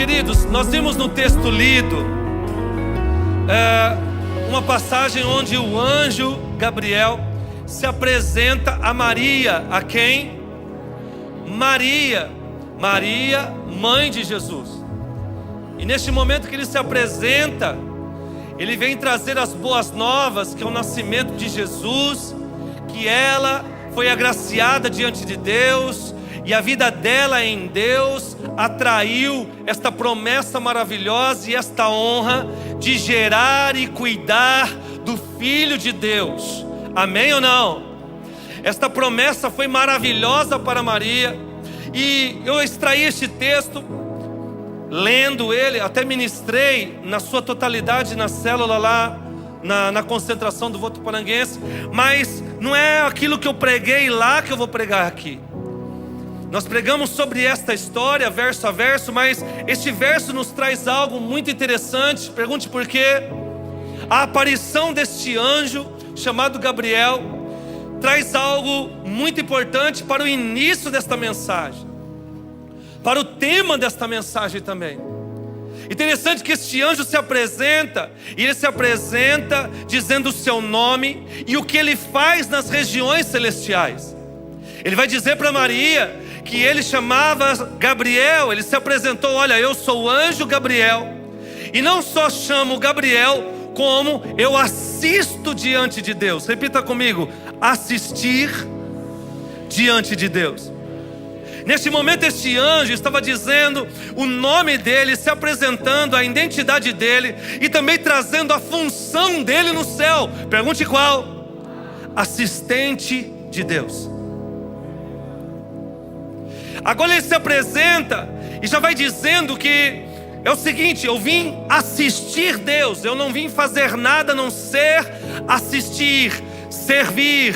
Queridos, nós vimos no texto lido uma passagem onde o anjo Gabriel se apresenta a Maria. A quem? Maria, mãe de Jesus. E neste momento que ele se apresenta, ele vem trazer as boas novas, que é o nascimento de Jesus, que ela foi agraciada diante de Deus, e a vida dela em Deus atraiu esta promessa maravilhosa e esta honra de gerar e cuidar do Filho de Deus. Amém ou não? Esta promessa foi maravilhosa para Maria, e eu extraí este texto, lendo ele, até ministrei na sua totalidade na célula lá, na concentração do Votuporanguense, mas não é aquilo que eu preguei lá que eu vou pregar aqui. Nós pregamos sobre esta história, verso a verso, mas este verso nos traz algo muito interessante. Pergunte por quê. A aparição deste anjo, chamado Gabriel, traz algo muito importante para o início desta mensagem, para o tema desta mensagem também. Interessante que este anjo se apresenta, e ele se apresenta dizendo o seu nome e o que ele faz nas regiões celestiais. Ele vai dizer para Maria que ele chamava Gabriel. Ele se apresentou: olha, eu sou o anjo Gabriel, e não só chamo Gabriel, como eu assisto diante de Deus. Repita comigo: assistir diante de Deus. Neste momento este anjo estava dizendo o nome dele, se apresentando a identidade dele e também trazendo a função dele no céu. Pergunte qual? Assistente de Deus. Agora ele se apresenta e já vai dizendo que é o seguinte: eu vim assistir Deus, eu não vim fazer nada a não ser assistir, servir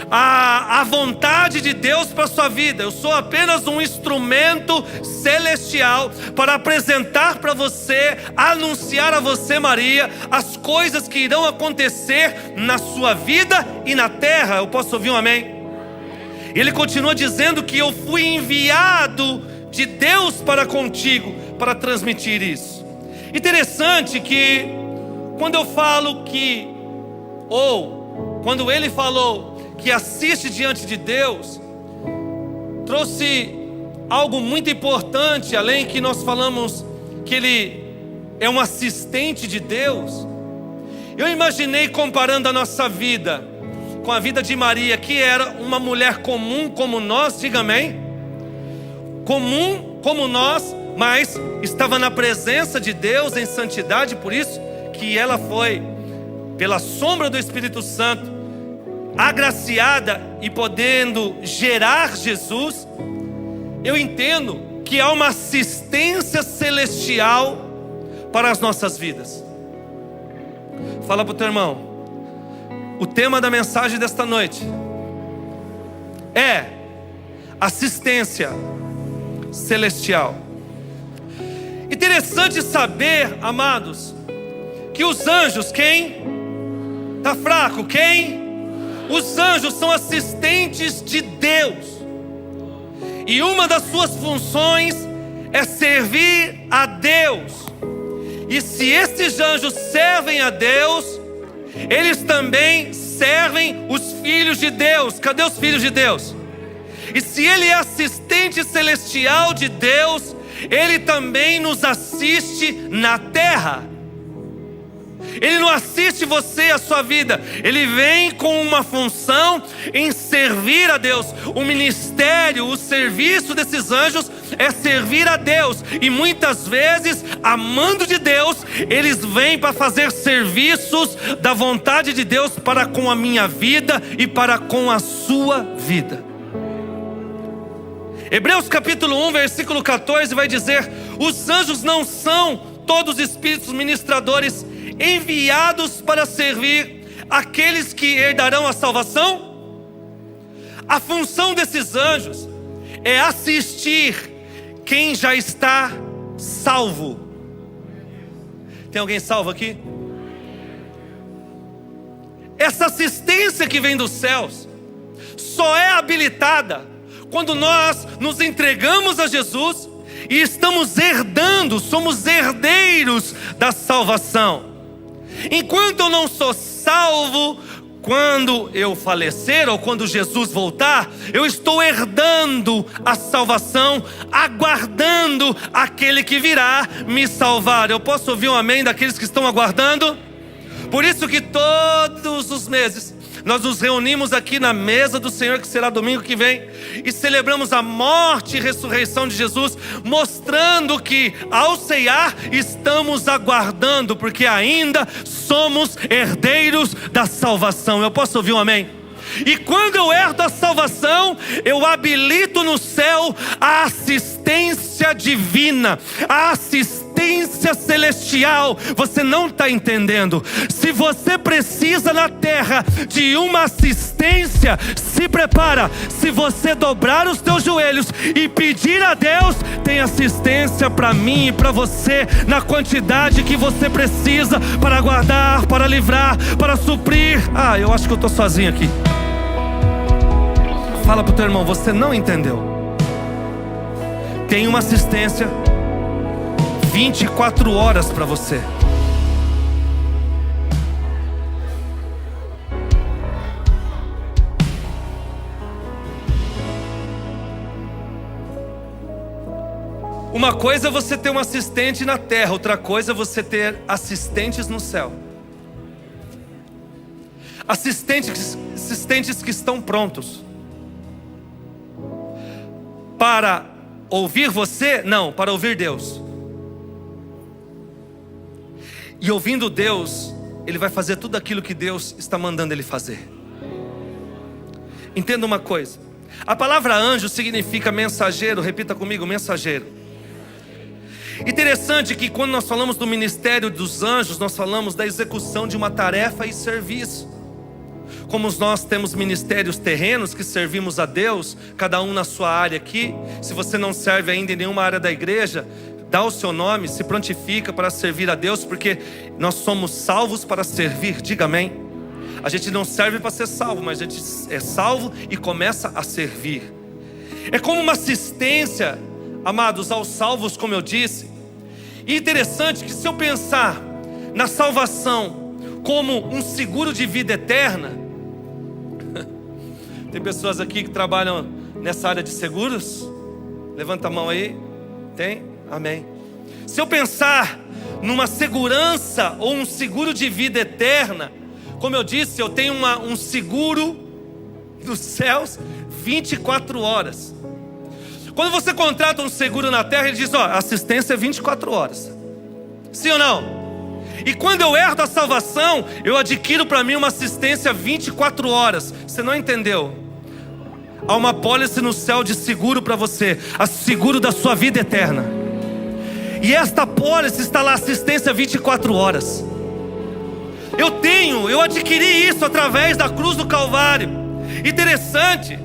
a vontade de Deus para a sua vida. Eu sou apenas um instrumento celestial para apresentar para você, anunciar a você, Maria, as coisas que irão acontecer na sua vida e na terra. Eu posso ouvir um amém? Ele continua dizendo que eu fui enviado de Deus para contigo, para transmitir isso. Interessante que quando eu falo que, ou quando ele falou que assiste diante de Deus, trouxe algo muito importante. Além que nós falamos que ele é um assistente de Deus, eu imaginei comparando a nossa vida com a vida de Maria, que era uma mulher comum como nós. Diga amém. Comum como nós, mas estava na presença de Deus em santidade. Por isso que ela foi, pela sombra do Espírito Santo, agraciada e podendo gerar Jesus. Eu entendo que há uma assistência celestial para as nossas vidas. Fala para o teu irmão: o tema da mensagem desta noite é assistência celestial. Interessante saber, amados, que os anjos, quem? Está fraco, quem? Os anjos são assistentes de Deus, e uma das suas funções é servir a Deus. E se estes anjos servem a Deus, eles também servem os filhos de Deus. Cadê os filhos de Deus? E se ele é assistente celestial de Deus, ele também nos assiste na terra. Ele não assiste você e a sua vida. Ele vem com uma função em servir a Deus. O ministério, o serviço desses anjos é servir a Deus. E muitas vezes, amando de Deus, eles vêm para fazer serviços da vontade de Deus para com a minha vida e para com a sua vida. Hebreus capítulo 1, versículo 14 vai dizer: os anjos não são todos espíritos ministradores enviados para servir aqueles que herdarão a salvação? A função desses anjos é assistir quem já está salvo. Tem alguém salvo aqui? Essa assistência que vem dos céus só é habilitada quando nós nos entregamos a Jesus E estamos herdando, somos herdeiros da salvação. Enquanto eu não sou salvo, quando eu falecer ou quando Jesus voltar, eu estou herdando a salvação, aguardando aquele que virá me salvar. Eu posso ouvir um amém daqueles que estão aguardando? Por isso que todos os meses nós nos reunimos aqui na mesa do Senhor, que será domingo que vem, e celebramos a morte e ressurreição de Jesus, mostrando que ao ceiar estamos aguardando, porque ainda somos herdeiros da salvação. Eu posso ouvir um amém? E quando eu herdo a salvação, eu habilito no céu a assistência divina, a assistência celestial. Você não está entendendo. Se você precisa na terra de uma assistência, se prepara. Se você dobrar os teus joelhos e pedir a Deus, tem assistência para mim e para você, na quantidade que você precisa, para guardar, para livrar, para suprir. Eu acho que eu estou sozinho aqui. Fala para o teu irmão, você não entendeu. Tem uma assistência 24 horas para você. Uma coisa é você ter um assistente na terra, outra coisa é você ter assistentes no céu. Assistentes que estão prontos para ouvir você? Não, para ouvir Deus. E ouvindo Deus, ele vai fazer tudo aquilo que Deus está mandando ele fazer. Entenda uma coisa: a palavra anjo significa mensageiro. Repita comigo, mensageiro. Interessante que quando nós falamos do ministério dos anjos, nós falamos da execução de uma tarefa e serviço. Como nós temos ministérios terrenos que servimos a Deus, cada um na sua área aqui. Se você não serve ainda em nenhuma área da igreja, dá o seu nome, se prontifica para servir a Deus, porque nós somos salvos para servir. Diga amém. A gente não serve para ser salvo, mas a gente é salvo e começa a servir. É como uma assistência, amados, aos salvos, como eu disse. E interessante que se eu pensar na salvação como um seguro de vida eterna, tem pessoas aqui que trabalham nessa área de seguros? Levanta a mão aí. Tem? Amém. Se eu pensar numa segurança ou um seguro de vida eterna, como eu disse, eu tenho um seguro dos céus 24 horas. Quando você contrata um seguro na terra, ele diz, assistência é 24 horas. Sim ou não? E quando eu herdo a salvação, eu adquiro para mim uma assistência 24 horas. Você não entendeu? Há uma pólice no céu de seguro para você, a seguro da sua vida eterna. E esta pólice está lá, assistência 24 horas. Eu adquiri isso através da cruz do Calvário. Interessante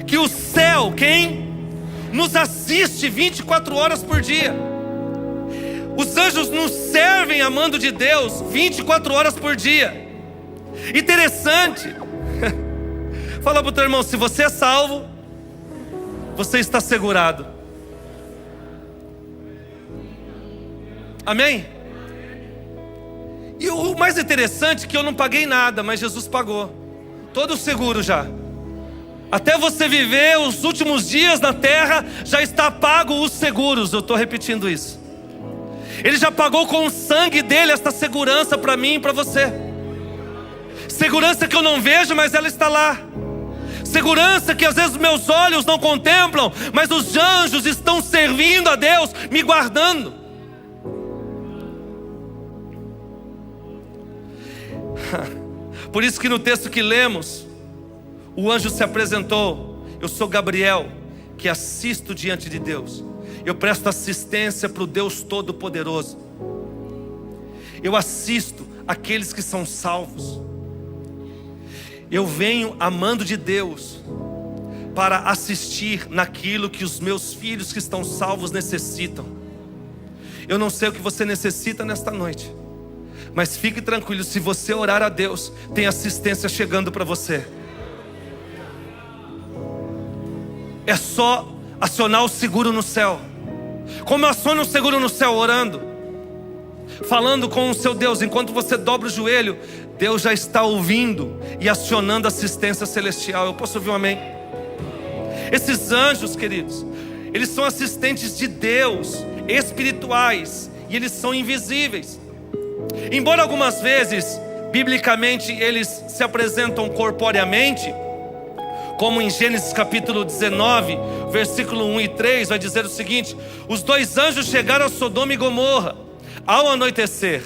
que o céu, quem nos assiste 24 horas por dia. Os anjos nos servem amando de Deus 24 horas por dia. Interessante. Fala para o teu irmão, se você é salvo, você está segurado. Amém? E o mais interessante é que eu não paguei nada, mas Jesus pagou. Todo o seguro já. Até você viver os últimos dias na terra, já está pago os seguros. Eu estou repetindo isso. Ele já pagou com o sangue dele esta segurança para mim e para você. Segurança que eu não vejo, mas ela está lá. Segurança que às vezes meus olhos não contemplam, mas os anjos estão servindo a Deus, me guardando. Por isso que no texto que lemos, o anjo se apresentou. Eu sou Gabriel, que assisto diante de Deus. Eu presto assistência para o Deus Todo-Poderoso. Eu assisto aqueles que são salvos. Eu venho amando de Deus para assistir naquilo que os meus filhos que estão salvos necessitam. Eu não sei o que você necessita nesta noite, mas fique tranquilo, se você orar a Deus, tem assistência chegando para você. É só acionar o seguro no céu. Como aciona um seguro no céu, orando, falando com o seu Deus. Enquanto você dobra o joelho, Deus já está ouvindo e acionando assistência celestial. Eu posso ouvir um amém? Esses anjos, queridos, eles são assistentes de Deus, espirituais, e eles são invisíveis. Embora algumas vezes, biblicamente, eles se apresentam corporeamente, como em Gênesis capítulo 19, versículo 1 e 3, vai dizer o seguinte: os dois anjos chegaram a Sodoma e Gomorra. Ao anoitecer,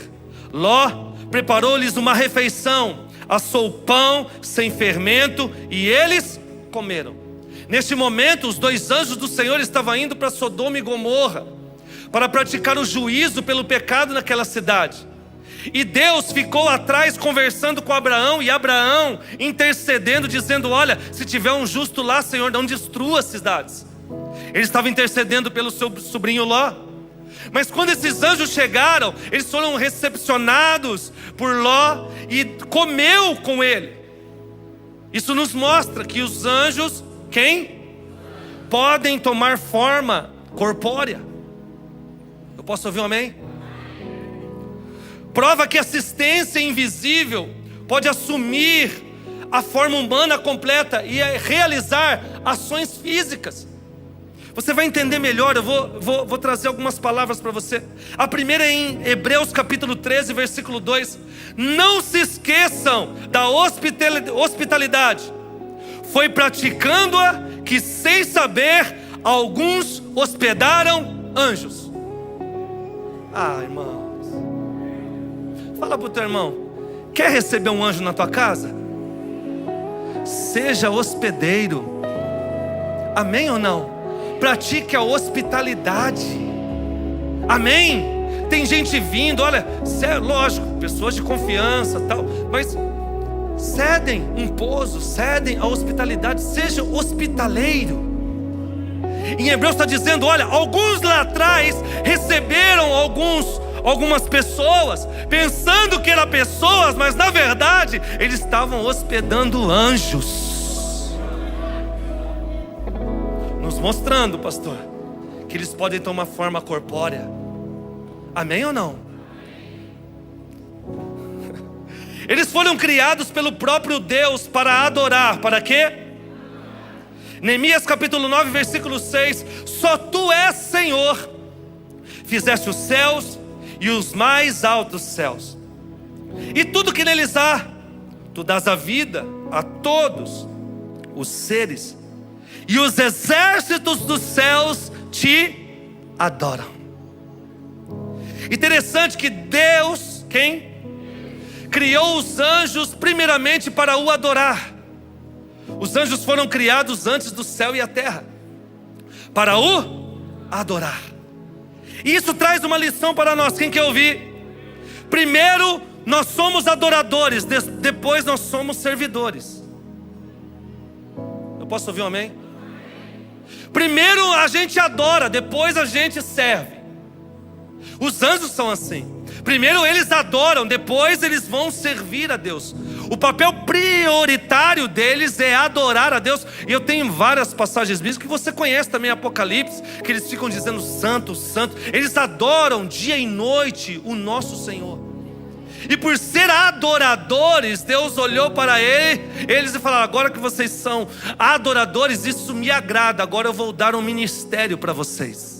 Ló preparou-lhes uma refeição, assou pão sem fermento e eles comeram. Neste momento, os dois anjos do Senhor estavam indo para Sodoma e Gomorra para praticar o juízo pelo pecado naquela cidade. E Deus ficou atrás conversando com Abraão, e Abraão intercedendo, dizendo: olha, se tiver um justo lá, Senhor, não destrua as cidades. Ele estava intercedendo pelo seu sobrinho Ló. Mas quando esses anjos chegaram, eles foram recepcionados por Ló e comeu com ele. Isso nos mostra que os anjos, podem tomar forma corpórea. Eu posso ouvir um amém? Prova que a assistência invisível pode assumir a forma humana completa e realizar ações físicas. Você vai entender melhor. Eu vou trazer algumas palavras para você. A primeira é em Hebreus capítulo 13, versículo 2. Não se esqueçam da hospitalidade. Foi praticando-a que, sem saber, alguns hospedaram anjos. Irmãos, fala para o teu irmão: quer receber um anjo na tua casa? Seja hospedeiro. Amém ou não? Pratique a hospitalidade. Amém? Tem gente vindo, olha, lógico, pessoas de confiança tal, mas cedem um pouso, cedem a hospitalidade. Seja hospitaleiro. Em Hebreus está dizendo: olha, alguns lá atrás receberam algumas pessoas, pensando que eram pessoas, mas na verdade eles estavam hospedando anjos. Nos mostrando, pastor, que eles podem tomar forma corpórea. Amém ou não? Eles foram criados pelo próprio Deus para adorar. Para quê? Neemias capítulo 9, versículo 6. Só tu és Senhor. Fizeste os céus e os mais altos céus, e tudo que neles há. Tu dás a vida a todos os seres, e os exércitos dos céus te adoram. Interessante que Deus, criou os anjos primeiramente para o adorar. Os anjos foram criados antes do céu e a terra para o adorar. E isso traz uma lição para nós. Quem quer ouvir? Primeiro nós somos adoradores, depois nós somos servidores. Eu posso ouvir um amém? Primeiro a gente adora, depois a gente serve. Os anjos são assim. Primeiro eles adoram, depois eles vão servir a Deus. O papel prioritário deles é adorar a Deus. E eu tenho várias passagens bíblicas que você conhece também, Apocalipse, que eles ficam dizendo santo, santo. Eles adoram dia e noite o nosso Senhor. E por ser adoradores, Deus olhou para eles e falou: agora que vocês são adoradores, isso me agrada. Agora eu vou dar um ministério para vocês.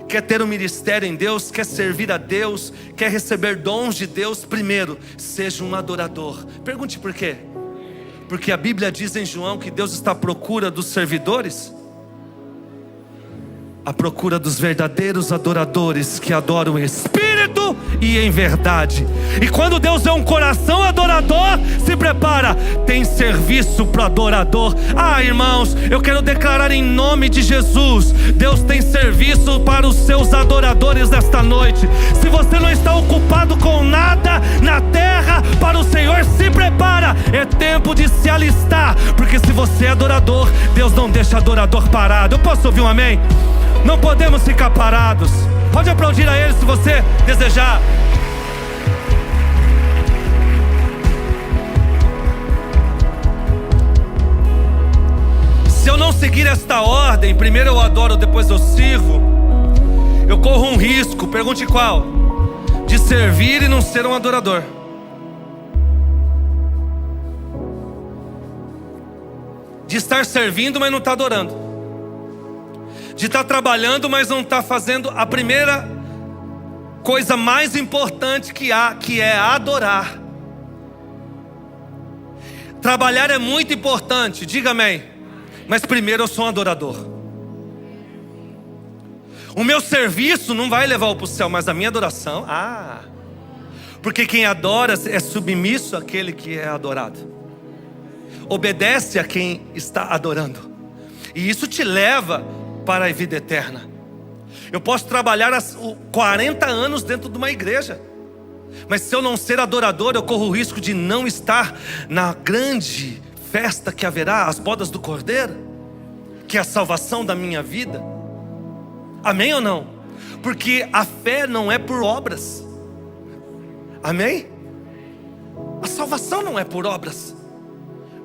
Quer ter um ministério em Deus? Quer servir a Deus? Quer receber dons de Deus? Primeiro, seja um adorador. Pergunte por quê? Porque a Bíblia diz em João que Deus está à procura dos servidores, à procura dos verdadeiros adoradores que adoram em espírito e em verdade. E quando Deus é um coração adorador, se prepara, tem serviço para o adorador. Irmãos, eu quero declarar em nome de Jesus: Deus tem serviço para os seus adoradores nesta noite. Se você não está ocupado com nada na terra, para o Senhor, se prepara, é tempo de se alistar. Porque se você é adorador, Deus não deixa adorador parado. Eu posso ouvir um amém? Não podemos ficar parados. Pode aplaudir a Ele se você desejar. Se eu não não seguir esta ordem, primeiro eu adoro, depois eu sirvo, eu corro um risco, pergunte qual? De servir e não ser um adorador. De estar servindo, mas não está adorando. De estar trabalhando, mas não está fazendo a primeira coisa mais importante que há, que é adorar. Trabalhar é muito importante, diga amém. Mas primeiro eu sou um adorador. O meu serviço não vai levar para o céu, mas a minha adoração, porque quem adora é submisso àquele que é adorado. Obedece a quem está adorando. E isso te leva para a vida eterna. Eu posso trabalhar 40 anos dentro de uma igreja, mas se eu não ser adorador, eu corro o risco de não estar na grande festa que haverá, as bodas do Cordeiro, que é a salvação da minha vida. Amém ou não? Porque a fé não é por obras. Amém? A salvação não é por obras,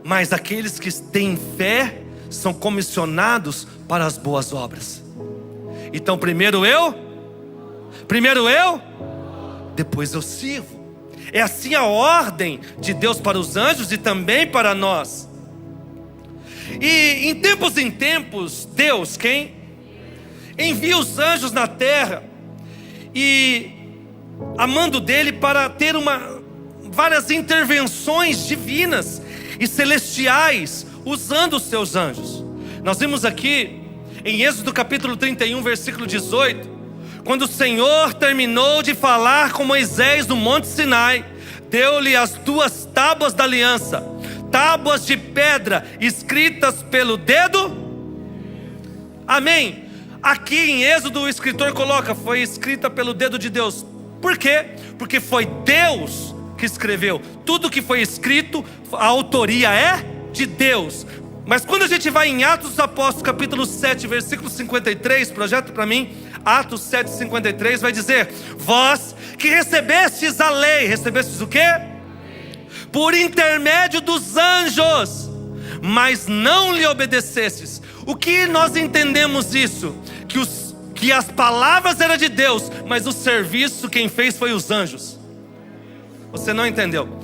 mas aqueles que têm fé são comissionados para as boas obras. Então primeiro eu, depois eu sirvo. É assim a ordem de Deus para os anjos e também para nós. E em tempos, Deus, quem? Envia os anjos na terra, e a mando dele para ter várias intervenções divinas e celestiais, usando os seus anjos. Nós vimos aqui em Êxodo capítulo 31, versículo 18, quando o Senhor terminou de falar com Moisés no Monte Sinai, deu-lhe as 2 tábuas da aliança, tábuas de pedra escritas pelo dedo. Amém. Aqui em Êxodo o escritor coloca, foi escrita pelo dedo de Deus. Por quê? Porque foi Deus que escreveu. Tudo que foi escrito, a autoria é de Deus. Mas quando a gente vai em Atos dos Apóstolos, capítulo 7, versículo 53, projeta para mim, Atos 7, 53, vai dizer: vós que recebestes a lei, recebestes o quê? Por intermédio dos anjos, mas não lhe obedecestes. O que nós entendemos isso? Que as palavras eram de Deus, mas o serviço quem fez foi os anjos. Você não entendeu?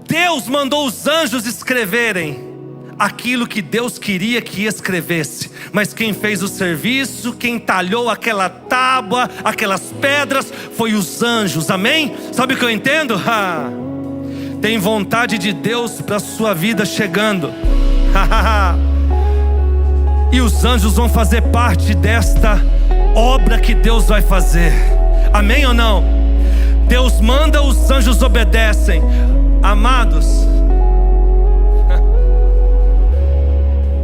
Deus mandou os anjos escreverem aquilo que Deus queria que escrevesse, mas quem fez o serviço, quem talhou aquela tábua, aquelas pedras, foi os anjos. Amém? Sabe o que eu entendo? Tem vontade de Deus para a sua vida chegando. E os anjos vão fazer parte desta obra que Deus vai fazer. Amém ou não? Deus manda, os anjos obedecem. Amados,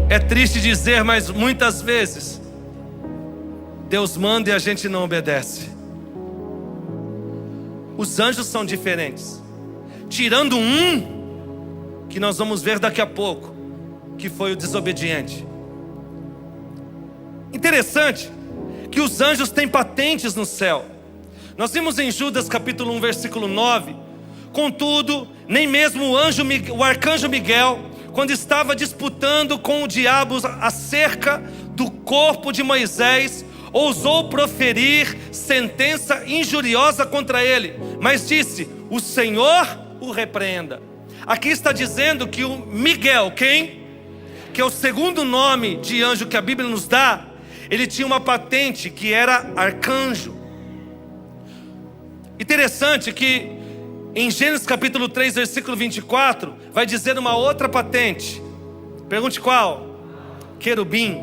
é triste dizer, mas muitas vezes Deus manda e a gente não obedece. Os anjos são diferentes, tirando um que nós vamos ver daqui a pouco, que foi o desobediente. Interessante que os anjos têm patentes no céu. Nós vimos em Judas capítulo 1, versículo 9. Contudo, nem mesmo o arcanjo Miguel, quando estava disputando com o diabo acerca do corpo de Moisés, ousou proferir sentença injuriosa contra ele, mas disse: o Senhor o repreenda. Aqui está dizendo que o Miguel, quem? Que é o segundo nome de anjo que a Bíblia nos dá, ele tinha uma patente que era arcanjo. Interessante que em Gênesis capítulo 3, versículo 24, vai dizer uma outra patente. Pergunte qual? Querubim.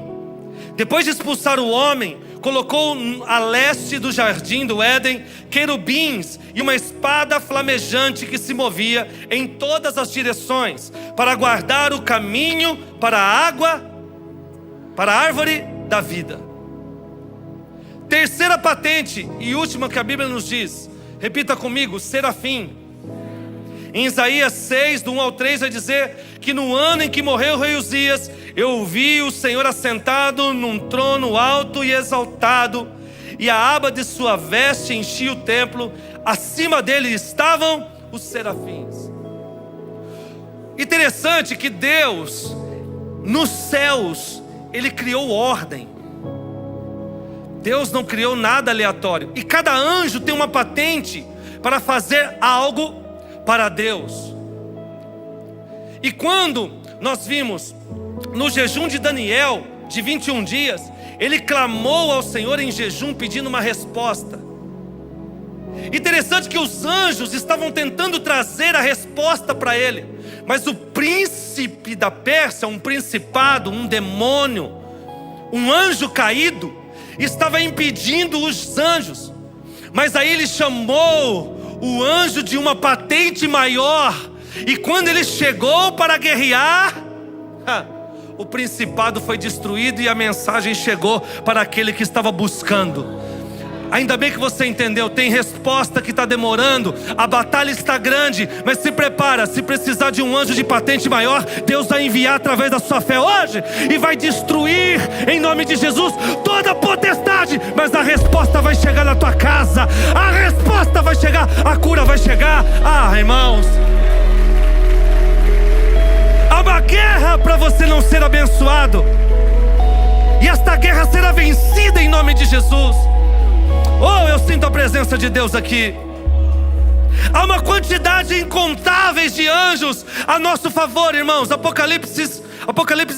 Depois de expulsar o homem, colocou a leste do jardim do Éden querubins e uma espada flamejante que se movia em todas as direções, para guardar o caminho para a água, para a árvore da vida. Terceira patente e última que a Bíblia nos diz, repita comigo: serafim. Em Isaías 6, do 1 ao 3, vai dizer que no ano em que morreu o rei Uzias, eu vi o Senhor assentado num trono alto e exaltado, e a aba de sua veste enchia o templo, acima dele estavam os serafins. Interessante que Deus, nos céus, Ele criou ordem. Deus não criou nada aleatório. E cada anjo tem uma patente para fazer algo para Deus. E quando nós vimos no jejum de Daniel, de 21 dias, ele clamou ao Senhor em jejum pedindo uma resposta. Interessante que os anjos estavam tentando trazer a resposta para ele, mas o príncipe da Pérsia, um principado, um demônio, um anjo caído, estava impedindo os anjos. Mas aí ele chamou o anjo de uma patente maior, e quando ele chegou para guerrear, o principado foi destruído e a mensagem chegou para aquele que estava buscando. Ainda bem que você entendeu, tem resposta que está demorando, a batalha está grande, mas se prepara, se precisar de um anjo de patente maior, Deus vai enviar através da sua fé hoje, e vai destruir, em nome de Jesus, toda a potestade, mas a resposta vai chegar na tua casa, a resposta vai chegar, a cura vai chegar. Irmãos, há uma guerra para você não ser abençoado, e esta guerra será vencida em nome de Jesus. Eu sinto a presença de Deus aqui. Há uma quantidade incontáveis de anjos a nosso favor, irmãos. Apocalipse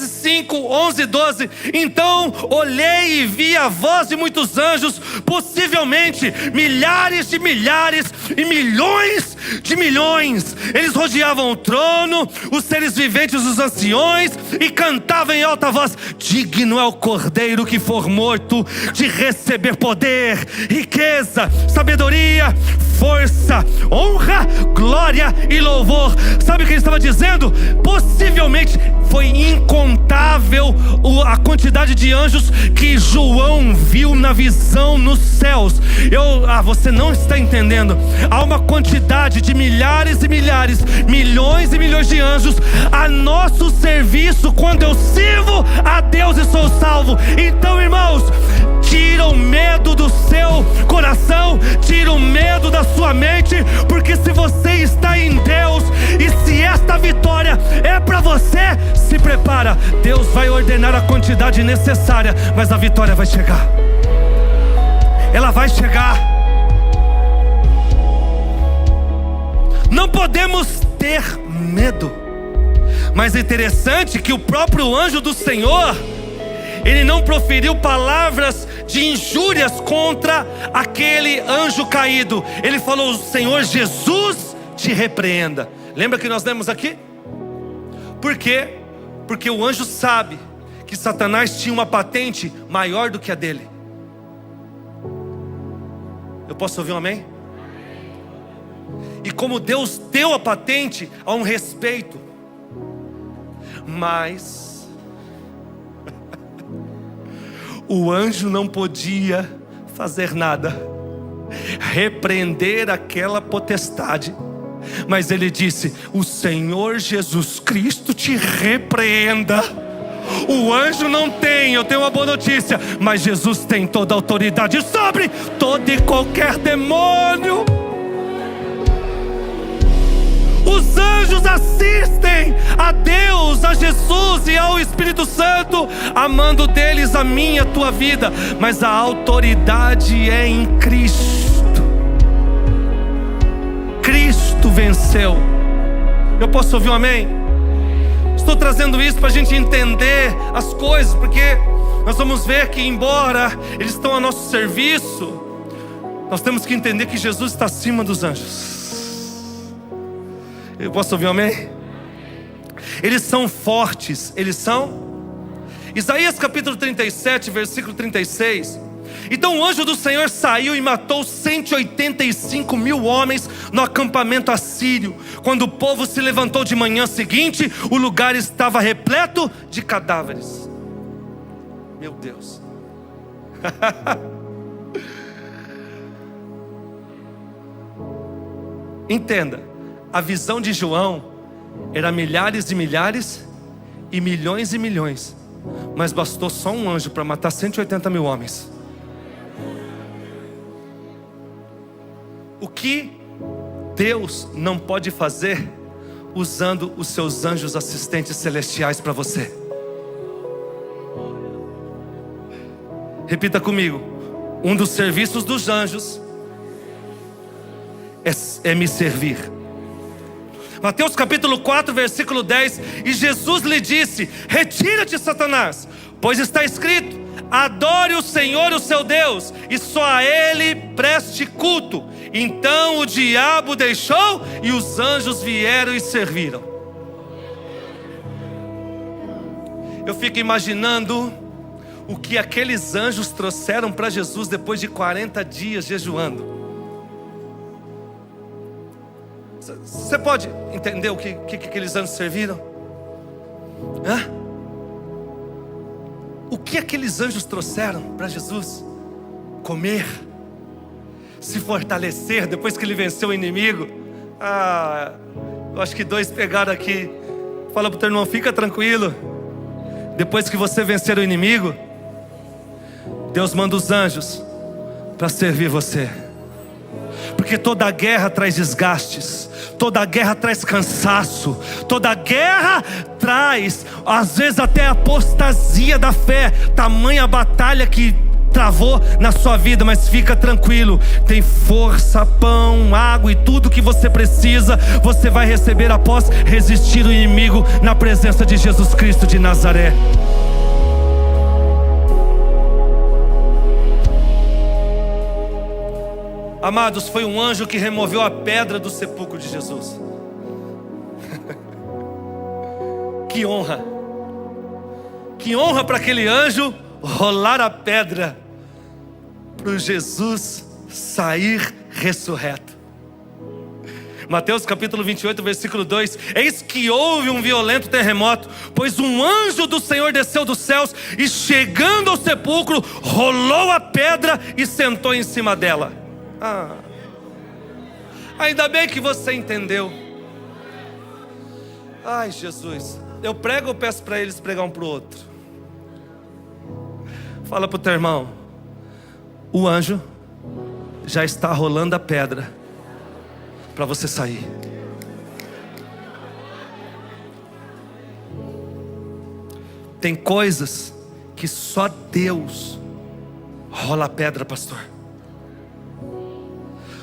5, 11 e 12. Então olhei e vi a voz de muitos anjos, possivelmente milhares de milhares e milhões de milhões. Eles rodeavam o trono, os seres viventes, os anciões, e cantavam em alta voz: digno é o Cordeiro que for morto de receber poder, riqueza, sabedoria, força, honra, glória e louvor. Sabe o que ele estava dizendo? Possivelmente foi incontável a quantidade de anjos que João viu na visão nos céus. Você não está entendendo. Há uma quantidade de milhares e milhares, milhões e milhões de anjos a nosso serviço quando eu sirvo a Deus e sou salvo. Então, irmãos, tira o medo do seu coração, tira o medo da sua mente, porque se você está em Deus, e se esta vitória é para você, se prepara, Deus vai ordenar a quantidade necessária, mas a vitória vai chegar. Ela vai chegar. Não podemos ter medo. Mas é interessante que o próprio anjo do Senhor, ele não proferiu palavras de injúrias contra aquele anjo caído. Ele falou: o Senhor Jesus te repreenda. Lembra que nós lemos aqui? Por quê? Porque o anjo sabe que Satanás tinha uma patente maior do que a dele. Eu posso ouvir um amém? E como Deus deu a patente, há um respeito. Mas o anjo não podia fazer nada, repreender aquela potestade. Mas ele disse: o Senhor Jesus Cristo te repreenda. O anjo não tem, eu tenho uma boa notícia, mas Jesus tem toda a autoridade sobre todo e qualquer demônio. Os anjos assistem a Deus, a Jesus e ao Espírito Santo, amando deles a minha, a tua vida. Mas a autoridade é em Cristo. Cristo venceu. Eu posso ouvir um amém? Estou trazendo isso para a gente entender as coisas, porque nós vamos ver que, embora eles estão a nosso serviço, nós temos que entender que Jesus está acima dos anjos. Eu posso ouvir um amém? Eles são fortes, eles são. Isaías capítulo 37, versículo 36. Então o anjo do Senhor saiu e matou 185 mil homens no acampamento assírio. Quando o povo se levantou de manhã seguinte, o lugar estava repleto de cadáveres. Meu Deus. Entenda, a visão de João era milhares e milhares e milhões, mas bastou só um anjo para matar 180 mil homens. O que Deus não pode fazer usando os seus anjos assistentes celestiais para você? Repita comigo. Um dos serviços dos anjos é me servir. Mateus capítulo 4, versículo 10. E Jesus lhe disse: retira-te, Satanás, pois está escrito: adore o Senhor, o seu Deus, e só a Ele preste culto. Então o diabo deixou e os anjos vieram e serviram. Eu fico imaginando o que aqueles anjos trouxeram para Jesus depois de 40 dias jejuando. Você pode entender o que aqueles anjos serviram? Hã? O que aqueles anjos trouxeram para Jesus? Comer, se fortalecer depois que ele venceu o inimigo. Eu acho que 2 pegaram aqui. Fala para o teu irmão: fica tranquilo, depois que você vencer o inimigo, Deus manda os anjos para servir você. Porque toda guerra traz desgastes, toda guerra traz cansaço, toda guerra traz, às vezes, até apostasia da fé. Tamanha batalha que travou na sua vida. Mas fica tranquilo, tem força, pão, água e tudo que você precisa, você vai receber após resistir o inimigo na presença de Jesus Cristo de Nazaré. Amados, foi um anjo que removeu a pedra do sepulcro de Jesus. Que honra! Que honra para aquele anjo rolar a pedra para o Jesus sair ressurreto. Mateus capítulo 28, versículo 2. Eis que houve um violento terremoto, pois um anjo do Senhor desceu dos céus e, chegando ao sepulcro, rolou a pedra e sentou em cima dela. Ainda bem que você entendeu. Ai, Jesus. Eu prego ou peço para eles pregar um para o outro? Fala para o teu irmão: o anjo já está rolando a pedra para você sair. Tem coisas que só Deus rola a pedra, pastor.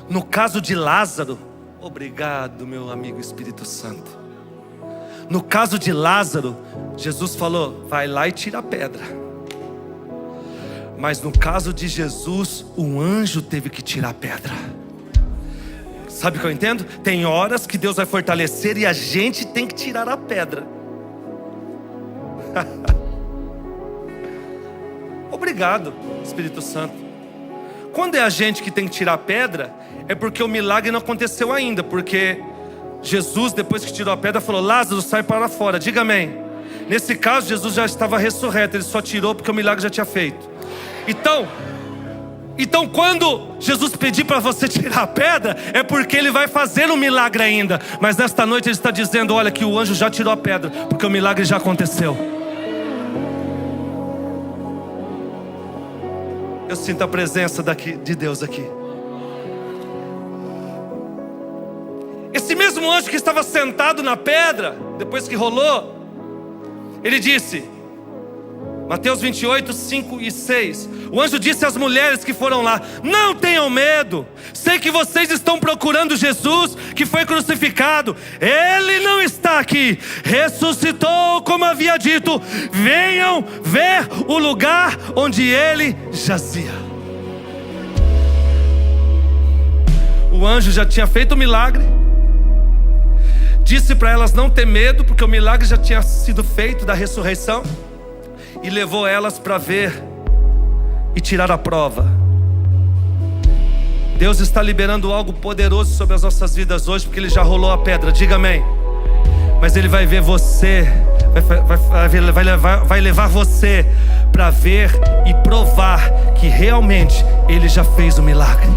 No caso de Lázaro, obrigado, meu amigo Espírito Santo. No caso de Lázaro, Jesus falou: vai lá e tira a pedra. Mas no caso de Jesus, um anjo teve que tirar a pedra. Sabe o que eu entendo? Tem horas que Deus vai fortalecer e a gente tem que tirar a pedra. Obrigado, Espírito Santo. Quando é a gente que tem que tirar a pedra, é porque o milagre não aconteceu ainda. Porque Jesus, depois que tirou a pedra, falou: Lázaro, sai para fora. Diga amém. Nesse caso, Jesus já estava ressurreto. Ele só tirou porque o milagre já tinha feito. Então quando Jesus pedir para você tirar a pedra, é porque Ele vai fazer um milagre ainda. Mas nesta noite Ele está dizendo: olha, que o anjo já tirou a pedra, porque o milagre já aconteceu. Eu sinto a presença de Deus aqui. Esse mesmo anjo que estava sentado na pedra, depois que rolou, ele disse, Mateus 28, 5 e 6. O anjo disse às mulheres que foram lá: não tenham medo, sei que vocês estão procurando Jesus que foi crucificado. Ele não está aqui, ressuscitou como havia dito. Venham ver o lugar onde ele jazia. O anjo já tinha feito o milagre, disse para elas não ter medo, porque o milagre já tinha sido feito da ressurreição, e levou elas para ver e tirar a prova. Deus está liberando algo poderoso sobre as nossas vidas hoje, porque Ele já rolou a pedra. Diga amém. Mas Ele vai ver você, vai levar você para ver e provar que realmente Ele já fez o milagre.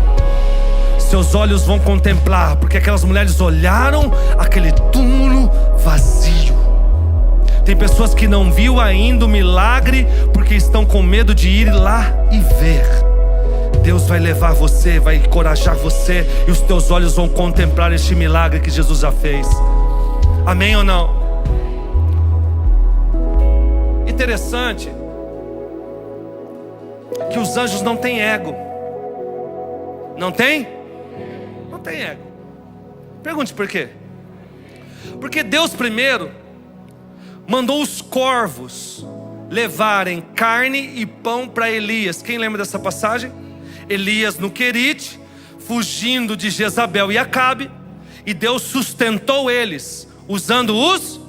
Seus olhos vão contemplar, porque aquelas mulheres olharam aquele túmulo vazio. Tem pessoas que não viu ainda o milagre, porque estão com medo de ir lá e ver. Deus vai levar você, vai encorajar você, e os teus olhos vão contemplar este milagre que Jesus já fez. Amém ou não? Interessante que os anjos não têm ego. Não tem? Não tem ego. Pergunte por quê? Porque Deus primeiro mandou os corvos levarem carne e pão para Elias. Quem lembra dessa passagem? Elias no Querite, fugindo de Jezabel e Acabe, e Deus sustentou eles usando os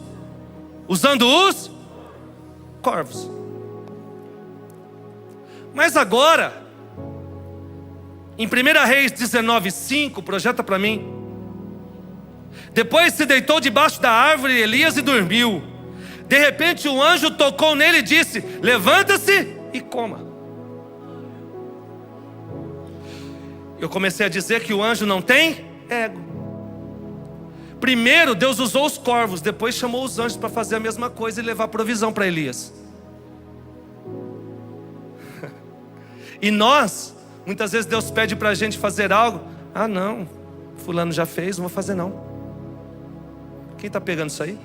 corvos. Mas agora, em 1 Reis 19:5, projeta para mim. Depois se deitou debaixo da árvore Elias e dormiu. De repente um anjo tocou nele e disse: levanta-se e coma. Eu comecei a dizer que o anjo não tem ego. Primeiro Deus usou os corvos, depois chamou os anjos para fazer a mesma coisa e levar provisão para Elias. E nós, muitas vezes Deus pede para a gente fazer algo. Ah não, fulano já fez, não vou fazer não. Quem está pegando isso aí?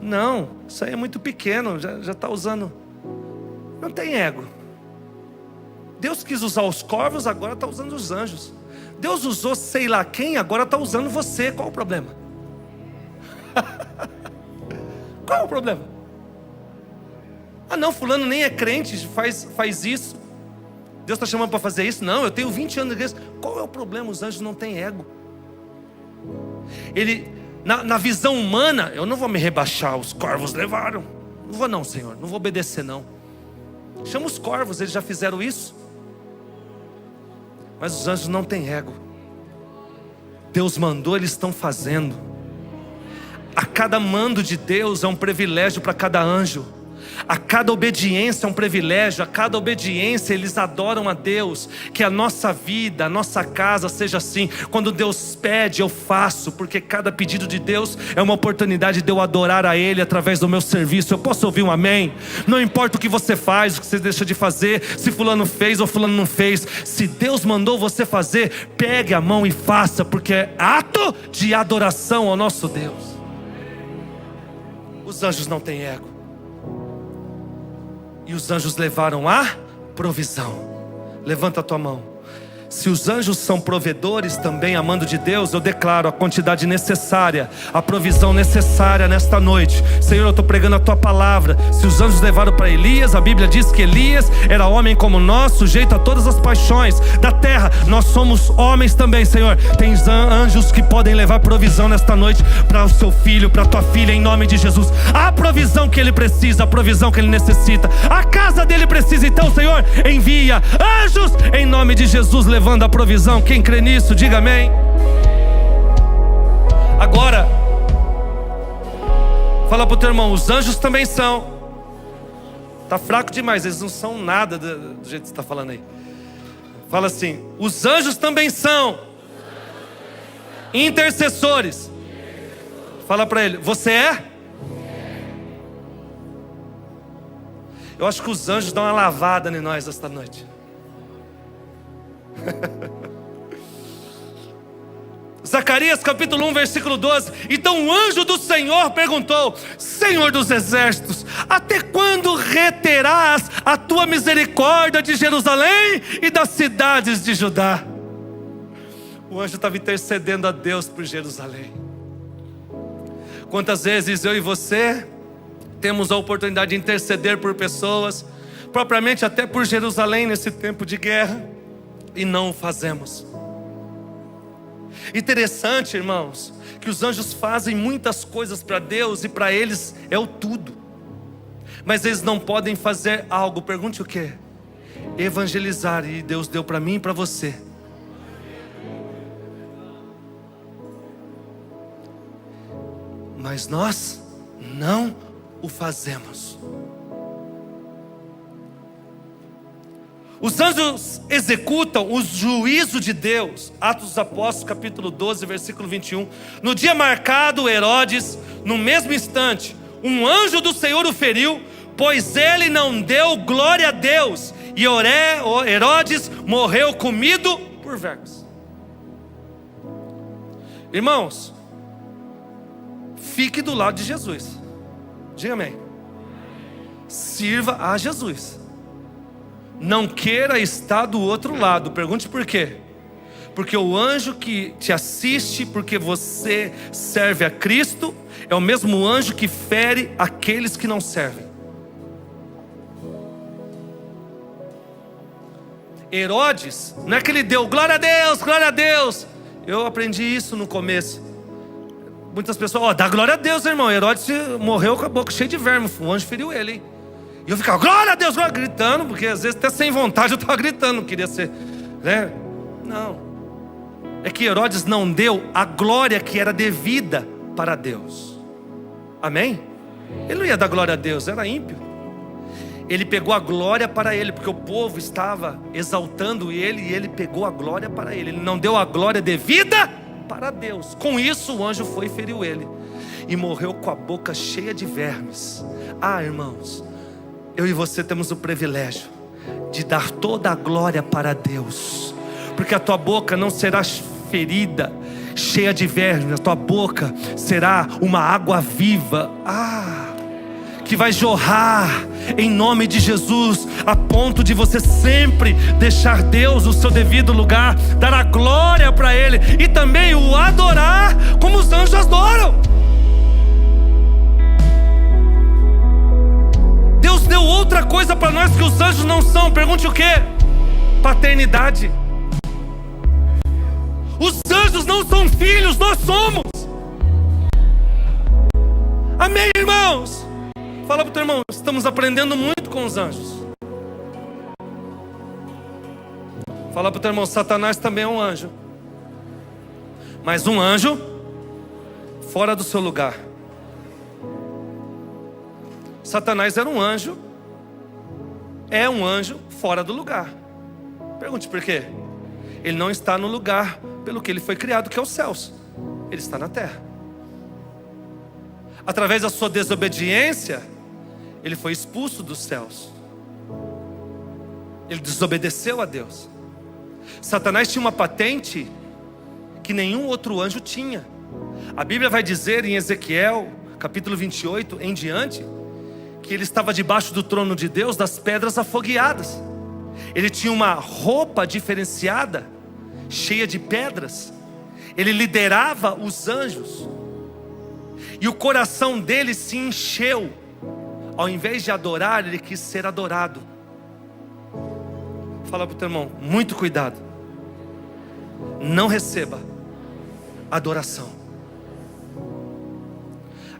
Não, isso aí é muito pequeno, já está usando. Não tem ego. Deus quis usar os corvos, agora está usando os anjos. Deus usou sei lá quem, agora está usando você. Qual o problema? Qual o problema? Ah não, fulano nem é crente, faz isso. Deus está chamando para fazer isso? Não, eu tenho 20 anos de igreja. Qual é o problema? Os anjos não têm ego. Ele, na visão humana, eu não vou me rebaixar, os corvos levaram. Não vou não, Senhor, não vou obedecer não. Chama os corvos, eles já fizeram isso. Mas os anjos não têm ego. Deus mandou, eles estão fazendo. A cada mando de Deus é um privilégio para cada anjo. A cada obediência é um privilégio. A cada obediência eles adoram a Deus. Que a nossa vida, a nossa casa seja assim. Quando Deus pede, eu faço. Porque cada pedido de Deus é uma oportunidade de eu adorar a Ele através do meu serviço. Eu posso ouvir um amém? Não importa o que você faz, o que você deixa de fazer, se fulano fez ou fulano não fez. Se Deus mandou você fazer, pegue a mão e faça. Porque é ato de adoração ao nosso Deus. Os anjos não têm ego. E os anjos levaram a provisão. Levanta a tua mão. Se os anjos são provedores também, amando de Deus, eu declaro a quantidade necessária, a provisão necessária nesta noite. Senhor, eu estou pregando a tua palavra. Se os anjos levaram para Elias, a Bíblia diz que Elias era homem como nós, sujeito a todas as paixões da terra. Nós somos homens também, Senhor. Tem anjos que podem levar provisão nesta noite para o seu filho, para a tua filha, em nome de Jesus. A provisão que ele precisa, a provisão que ele necessita, a casa dele precisa. Então, Senhor, envia anjos em nome de Jesus, levando a provisão. Quem crê nisso, diga amém. Agora, fala para o teu irmão, os anjos também são. Está fraco demais, eles não são nada do jeito que você está falando aí. Fala assim, os anjos também são intercessores. Fala para ele, você é? Eu acho que os anjos dão uma lavada em nós esta noite. Zacarias capítulo 1 versículo 12. Então o anjo do Senhor perguntou: Senhor dos exércitos, até quando reterás a tua misericórdia de Jerusalém e das cidades de Judá? O anjo estava intercedendo a Deus por Jerusalém. Quantas vezes eu e você temos a oportunidade de interceder por pessoas, propriamente até por Jerusalém nesse tempo de guerra, e não o fazemos. Interessante, irmãos, que os anjos fazem muitas coisas para Deus e para eles é o tudo, mas eles não podem fazer algo. Pergunte o que? Evangelizar. E Deus deu para mim e para você. Mas nós não o fazemos. Os anjos executam o juízo de Deus. Atos dos Apóstolos capítulo 12 versículo 21. No dia marcado, Herodes, no mesmo instante, um anjo do Senhor o feriu, pois ele não deu glória a Deus, e Herodes morreu comido por vermes. Irmãos, fique do lado de Jesus. Diga amém. Sirva a Jesus. não queira estar do outro lado. Pergunte por quê? Porque o anjo que te assiste porque você serve a Cristo é o mesmo anjo que fere aqueles que não servem. Herodes, não é que ele deu glória a Deus, glória a Deus. Eu aprendi isso no começo. Muitas pessoas, dá glória a Deus, irmão. Herodes morreu com a boca cheia de verme, o anjo feriu ele, hein? E eu ficava, glória a Deus, gritando, porque às vezes até sem vontade eu estava gritando, não queria ser, né? Não. É que Herodes não deu a glória que era devida para Deus. Amém? Ele não ia dar glória a Deus, era ímpio. Ele pegou a glória para ele, porque o povo estava exaltando ele, e ele pegou a glória para ele. Ele não deu a glória devida para Deus. Com isso o anjo foi e feriu ele, e morreu com a boca cheia de vermes. Irmãos, eu e você temos o privilégio de dar toda a glória para Deus, porque a tua boca não será ferida, cheia de vermes. A tua boca será uma água viva, que vai jorrar em nome de Jesus, a ponto de você sempre deixar Deus no seu devido lugar, dar a glória para Ele e também o adorar como os anjos adoram. Deus deu outra coisa para nós que os anjos não são. Pergunte o que? Paternidade. Os anjos não são filhos, nós somos. Amém, irmãos? Fala para o teu irmão, estamos aprendendo muito com os anjos. Fala para o teu irmão, Satanás também é um anjo, mas um anjo fora do seu lugar. Satanás era um anjo, é um anjo fora do lugar. Pergunte por quê? Ele não está no lugar pelo que ele foi criado, que é os céus. Ele está na terra. Através da sua desobediência, ele foi expulso dos céus. Ele desobedeceu a Deus. Satanás tinha uma patente que nenhum outro anjo tinha. A Bíblia vai dizer em Ezequiel, capítulo 28 em diante, que ele estava debaixo do trono de Deus, das pedras afogueadas. Ele tinha uma roupa diferenciada, cheia de pedras. Ele liderava os anjos, e o coração dele se encheu. Ao invés de adorar, ele quis ser adorado. Fala para o teu irmão, muito cuidado. Não receba adoração.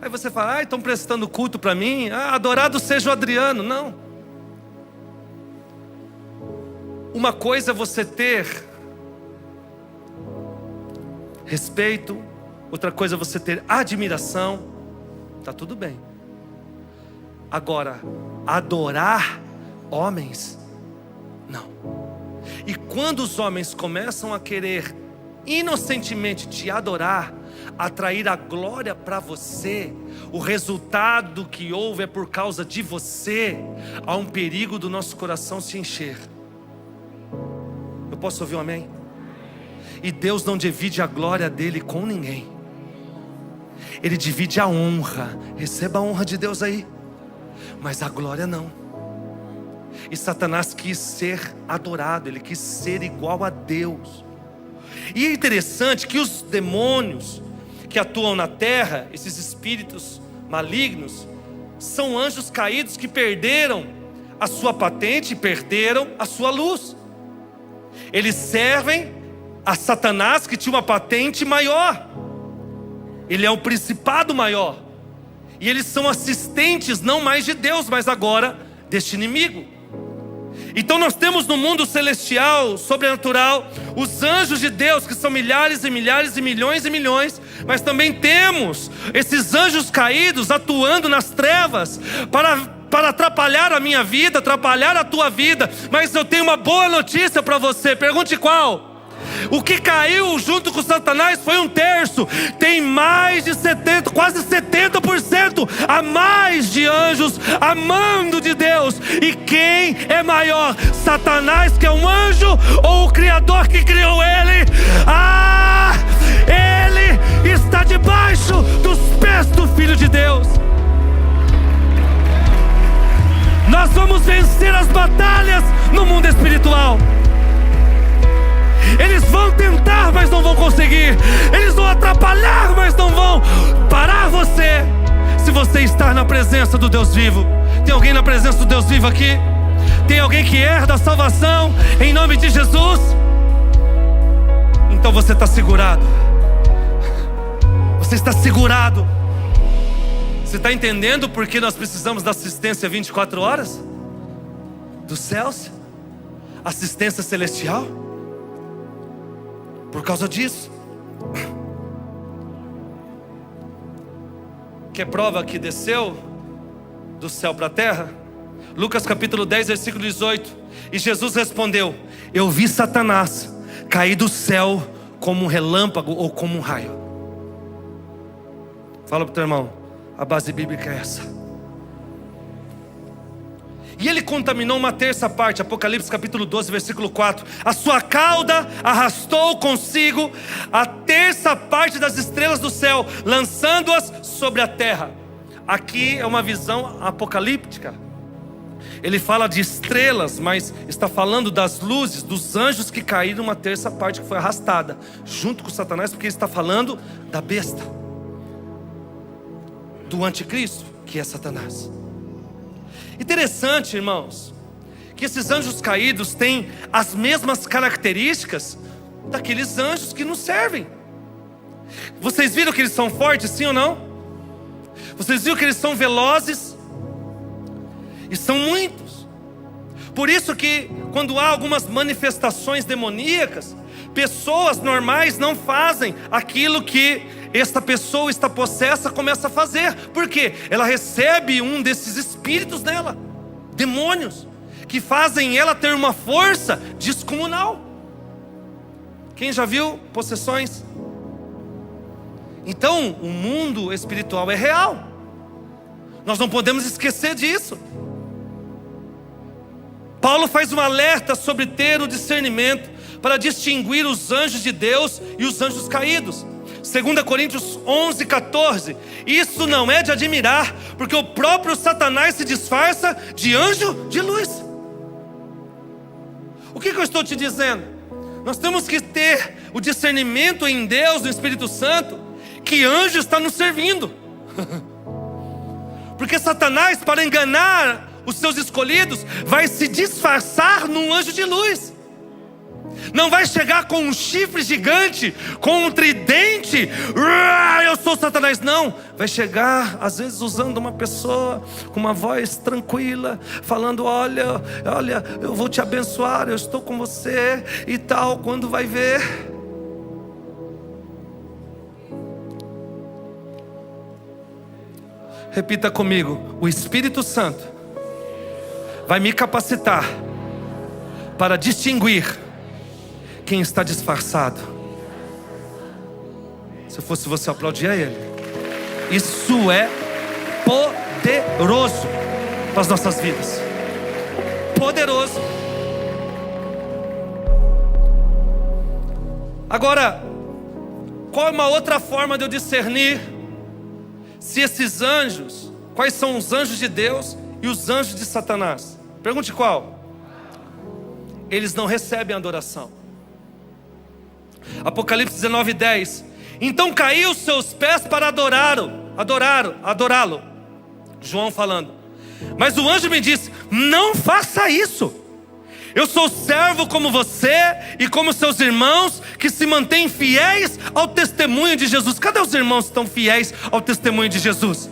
Aí você fala, estão prestando culto para mim? Adorado seja o Adriano. Não. Uma coisa é você ter respeito, outra coisa é você ter admiração. Tá tudo bem. Agora, adorar homens, não. E quando os homens começam a querer inocentemente te adorar, atrair a glória para você, o resultado que houve é por causa de você. Há um perigo do nosso coração se encher. Eu posso ouvir um amém? E Deus não divide a glória dele com ninguém. Ele divide a honra. Receba a honra de Deus aí, mas a glória não. E Satanás quis ser adorado, ele quis ser igual a Deus. E é interessante que os demônios que atuam na terra, esses espíritos malignos, são anjos caídos que perderam a sua patente, perderam a sua luz. Eles servem a Satanás, que tinha uma patente maior. Ele é o principado maior. E eles são assistentes não mais de Deus, mas agora deste inimigo. Então nós temos no mundo celestial, sobrenatural, os anjos de Deus, que são milhares e milhares e milhões, mas também temos esses anjos caídos atuando nas trevas para atrapalhar a minha vida, atrapalhar a tua vida. Mas eu tenho uma boa notícia para você. Pergunte qual? O que caiu junto com Satanás foi 1/3. Tem mais de 70, quase 70% a mais de anjos amando de Deus. E quem é maior? Satanás, que é um anjo, ou o Criador que criou ele? Ele está debaixo dos pés do Filho de Deus. Nós vamos vencer as batalhas no mundo espiritual. Eles vão tentar, mas não vão conseguir. Eles vão atrapalhar, mas não vão parar você, se você está na presença do Deus vivo. Tem alguém na presença do Deus vivo aqui? Tem alguém que herda a salvação em nome de Jesus? Então você está segurado. Você está segurado. Você está entendendo por que nós precisamos da assistência 24 horas? Dos céus? Assistência celestial? Por causa disso. Quer prova que desceu do céu para a terra? Lucas capítulo 10, versículo 18. E Jesus respondeu: eu vi Satanás cair do céu como um relâmpago ou como um raio. Fala para o teu irmão, a base bíblica é essa. E ele contaminou uma terça parte, Apocalipse capítulo 12, versículo 4. A sua cauda arrastou consigo a terça parte das estrelas do céu, lançando-as sobre a terra. Aqui é uma visão apocalíptica. Ele fala de estrelas, mas está falando das luzes, dos anjos que caíram, uma terça parte que foi arrastada junto com Satanás, porque ele está falando da besta, do anticristo, que é Satanás. Interessante, irmãos, que esses anjos caídos têm as mesmas características daqueles anjos que nos servem. Vocês viram que eles são fortes, sim ou não? Vocês viram que eles são velozes? E são muitos. Por isso que quando há algumas manifestações demoníacas, pessoas normais não fazem aquilo que esta pessoa está possessa começa a fazer. Por quê? Ela recebe um desses espíritos nela, demônios, que fazem ela ter uma força descomunal. Quem já viu possessões? Então, o mundo espiritual é real. Nós não podemos esquecer disso. Paulo faz um alerta sobre ter o discernimento para distinguir os anjos de Deus e os anjos caídos. 2 Coríntios 11, 14. Isso não é de admirar, porque o próprio Satanás se disfarça de anjo de luz. O que eu estou te dizendo? Nós temos que ter o discernimento em Deus, no Espírito Santo, que anjo está nos servindo. Porque Satanás, para enganar os seus escolhidos, vai se disfarçar num anjo de luz. Não vai chegar com um chifre gigante, com um tridente, eu sou Satanás, não. Vai chegar, às vezes usando uma pessoa com uma voz tranquila, falando: olha, eu vou te abençoar, eu estou com você e tal. Quando vai ver, repita comigo: o Espírito Santo vai me capacitar para distinguir quem está disfarçado. Se eu fosse você, aplaudir a ele. Isso é poderoso para as nossas vidas. Poderoso. Agora, qual é uma outra forma de eu discernir se esses anjos, quais são os anjos de Deus e os anjos de Satanás? Pergunte qual? Eles não recebem adoração. Apocalipse 19, 10. Então caiu os seus pés para adorá-lo. João falando. Mas o anjo me disse: não faça isso. Eu sou servo como você e como seus irmãos, que se mantêm fiéis ao testemunho de Jesus. Cadê os irmãos que estão fiéis ao testemunho de Jesus?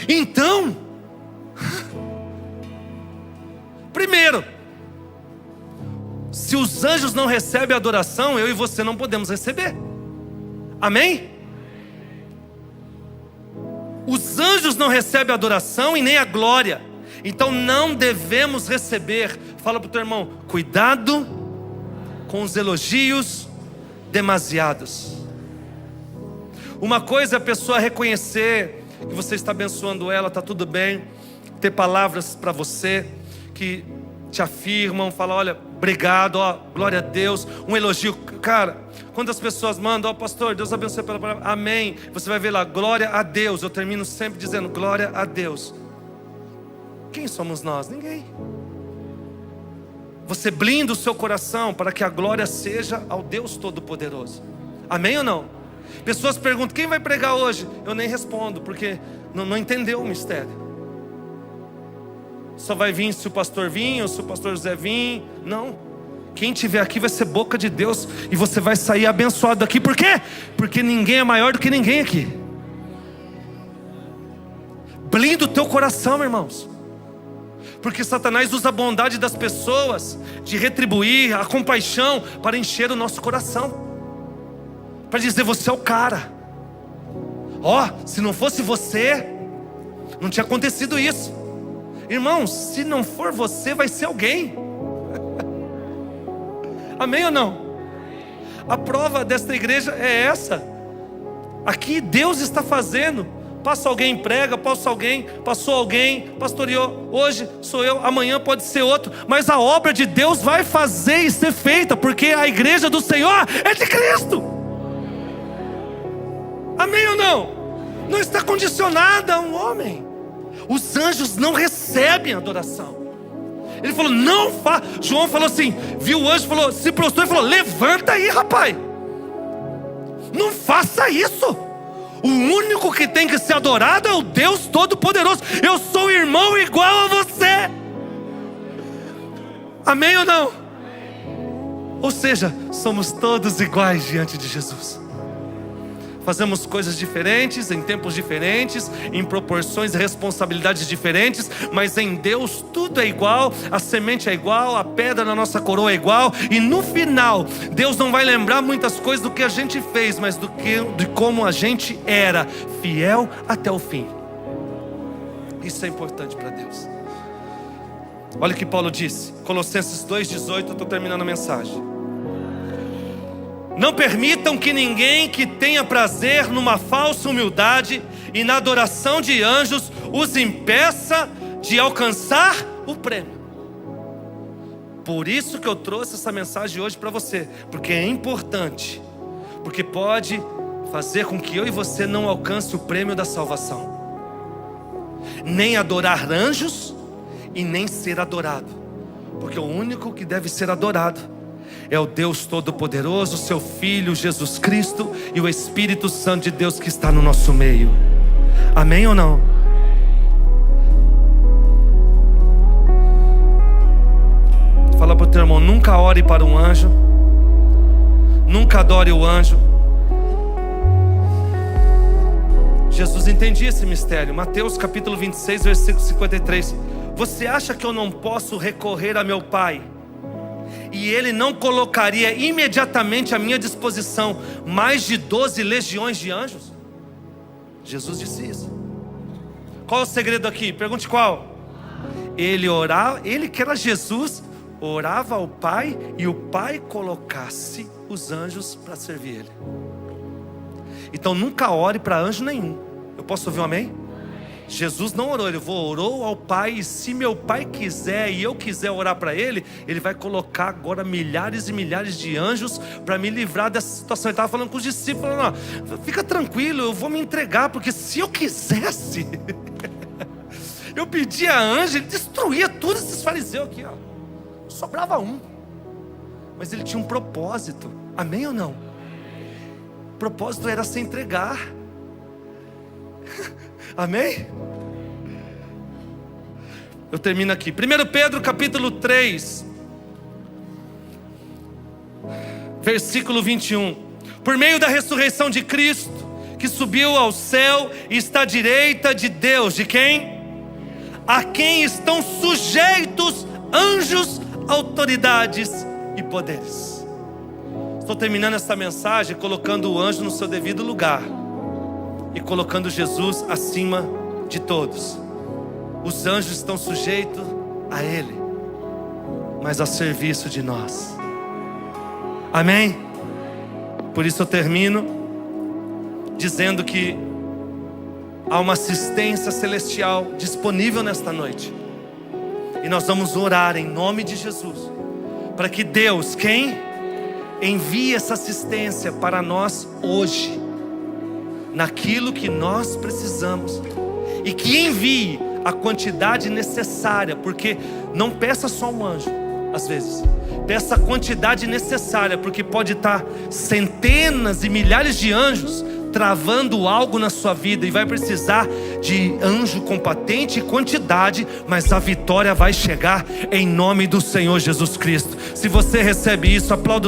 Então, primeiro, se os anjos não recebem adoração, eu e você não podemos receber. Amém? Os anjos não recebem adoração e nem a glória. Então não devemos receber. Fala para o teu irmão: cuidado com os elogios demasiados. Uma coisa é a pessoa reconhecer que você está abençoando ela, está tudo bem, ter palavras para você que te afirmam, falam: olha, obrigado, ó, glória a Deus, um elogio. Cara, quando as pessoas mandam: ó, pastor, Deus abençoe pela palavra, amém, você vai ver lá, glória a Deus. Eu termino sempre dizendo: glória a Deus. Quem somos nós? Ninguém. Você blinda o seu coração para que a glória seja ao Deus Todo-Poderoso. Amém ou não? Pessoas perguntam, quem vai pregar hoje? Eu nem respondo, porque não entendeu o mistério. Só vai vir se o pastor vir, ou se o pastor José vir. Não. Quem estiver aqui vai ser boca de Deus, e você vai sair abençoado daqui. Por quê? Porque ninguém é maior do que ninguém aqui. Blinda o teu coração, meus irmãos. Porque Satanás usa a bondade das pessoas, de retribuir a compaixão, para encher o nosso coração, para dizer, você é o cara. Ó, se não fosse você, não tinha acontecido isso. Irmãos, se não for você, vai ser alguém. Amém ou não? A prova desta igreja é essa. Aqui Deus está fazendo. Passa alguém, prega, passou alguém, pastoreou. Hoje sou eu, amanhã pode ser outro. Mas a obra de Deus vai fazer e ser feita, porque a igreja do Senhor é de Cristo. Amém ou não? Não está condicionada a um homem. Os anjos não recebem adoração. Ele falou, não faça. João falou assim, viu o anjo, falou, se prostrou e falou, levanta aí, rapaz. Não faça isso. O único que tem que ser adorado é o Deus Todo-Poderoso. Eu sou irmão igual a você. Amém ou não? Ou seja, somos todos iguais diante de Jesus. Fazemos coisas diferentes, em tempos diferentes, em proporções e responsabilidades diferentes, mas em Deus tudo é igual, a semente é igual, a pedra na nossa coroa é igual, e no final, Deus não vai lembrar muitas coisas do que a gente fez, mas de como a gente era, fiel até o fim. Isso é importante para Deus. Olha o que Paulo disse, Colossenses 2,18, eu estou terminando a mensagem. Não permitam que ninguém que tenha prazer numa falsa humildade e na adoração de anjos os impeça de alcançar o prêmio. Por isso que eu trouxe essa mensagem hoje para você, porque é importante, porque pode fazer com que eu e você não alcance o prêmio da salvação, nem adorar anjos e nem ser adorado, porque o único que deve ser adorado é o Deus Todo-Poderoso, seu Filho Jesus Cristo e o Espírito Santo de Deus que está no nosso meio. Amém ou não? Fala para o teu irmão, nunca ore para um anjo, nunca adore o anjo. Jesus entendia esse mistério. Mateus capítulo 26, versículo 53. Você acha que eu não posso recorrer a meu Pai e Ele não colocaria imediatamente à minha disposição mais de 12 legiões de anjos? Jesus disse isso. Qual é o segredo aqui? Pergunte qual. Ele orava, ele que era Jesus, orava ao Pai e o Pai colocasse os anjos para servir Ele. Então nunca ore para anjo nenhum. Eu posso ouvir um amém? Jesus não orou, ele orou ao Pai, e se meu Pai quiser e eu quiser orar para Ele, Ele vai colocar agora milhares e milhares de anjos para me livrar dessa situação. Ele estava falando com os discípulos, falando, ó, fica tranquilo, eu vou me entregar, porque se eu quisesse, eu pedia a anjo, ele destruía todos esses fariseus aqui, ó. Sobrava um, mas ele tinha um propósito, amém ou não? O propósito era se entregar. Amém? Eu termino aqui. 1 Pedro capítulo 3, versículo 21. Por meio da ressurreição de Cristo, que subiu ao céu e está à direita de Deus. De quem? A quem estão sujeitos anjos, autoridades e poderes. Estou terminando essa mensagem colocando o anjo no seu devido lugar e colocando Jesus acima de todos. Os anjos estão sujeitos a Ele, mas a serviço de nós. Amém? Por isso eu termino dizendo que há uma assistência celestial disponível nesta noite, e nós vamos orar em nome de Jesus para que Deus, quem envie essa assistência para nós hoje, naquilo que nós precisamos, e que envie a quantidade necessária, porque não peça só um anjo, às vezes. Peça a quantidade necessária, porque pode estar centenas e milhares de anjos travando algo na sua vida, e vai precisar de anjo com patente e quantidade, mas a vitória vai chegar em nome do Senhor Jesus Cristo. Se você recebe isso, aplauda